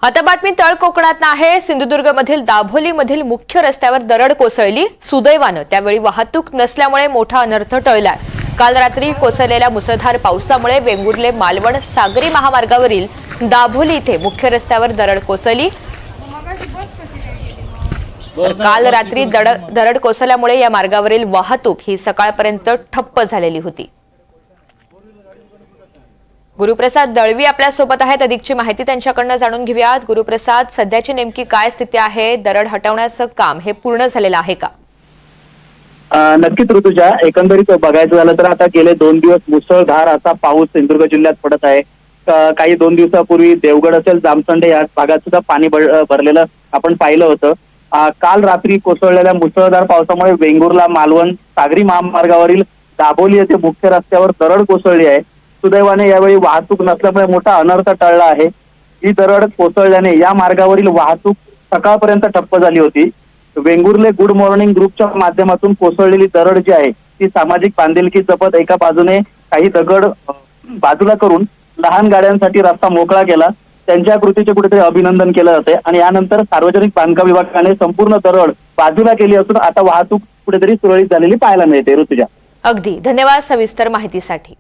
आता बातमी तळ कोकणात आहे। सिंधुदुर्गमधील दाभोलीमधील मुख्य रस्त्यावर दरड कोसळली। सुदैवाने त्यावेळी वाहतूक नसल्यामुळे मोठा अनर्थ टळलाय। काल रात्री कोसळलेल्या मुसळधार पावसामुळे वेंगुर्ले मालवण सागरी महामार्गावरील दाभोली इथे मुख्य रस्त्यावर दरड कोसळली। काल रात्री दरड कोसळल्यामुळे या मार्गावरील वाहतूक ही सकाळपर्यंत ठप्प झालेली होती। गुरुप्रसाद दळवी आपल्या सोबत आहेत। अधिकची माहिती त्यांच्याकडून जाणून घेऊयात। गुरुप्रसाद, सध्याची नेमकी काय स्थिती आहे? दरड हटवण्याचं काम हे पूर्ण झालेलं आहे का? नक्कीच ऋतुजा, एकंदरीत बघायचं झालं तर आता गेले 2 दिवस मुसळधार असा पाऊस सिंधुदुर्ग जिल्ह्यात पडत आहे। काही 2 दिवसापूर्वी देवगड असेल, जामसंडे या भागात सुद्धा पाणी भरलेलं आपण पाहिलं होतं। काल रात्री कोसळलेल्या मुसळधार पावसामुळे वेंगुर्ला मालवण सागरी महामार्गावरील दाभोली येथे मुख्य रस्त्यावर दरड कोसळली आहे। सुदैवाने यावेळी वाहतूक नसल्यामुळे मोठा अनर्थ टळला आहे। ही दरड कोसळल्याने या मार्गावरील वाहतूक सकाळपर्यंत ठप्प झाली होती। वेंगुर्ले गुड मॉर्निंग ग्रुपच्या माध्यमातून कोसळलेली दरड जी आहे ती सामाजिक बांधिलकी जपत एका बाजूने काही दगड बाजूला करून लहान गाड्यांसाठी रस्ता मोकळा केला। त्यांच्या कृतीचे कुठेतरी अभिनंदन केलं जाते आणि यानंतर सार्वजनिक बांधकाम विभागाने संपूर्ण दरड बाजूला केली असून आता वाहतूक कुठेतरी सुरळीत झालेली पाहायला मिळते। ऋतुजा, अगदी धन्यवाद सविस्तर माहितीसाठी।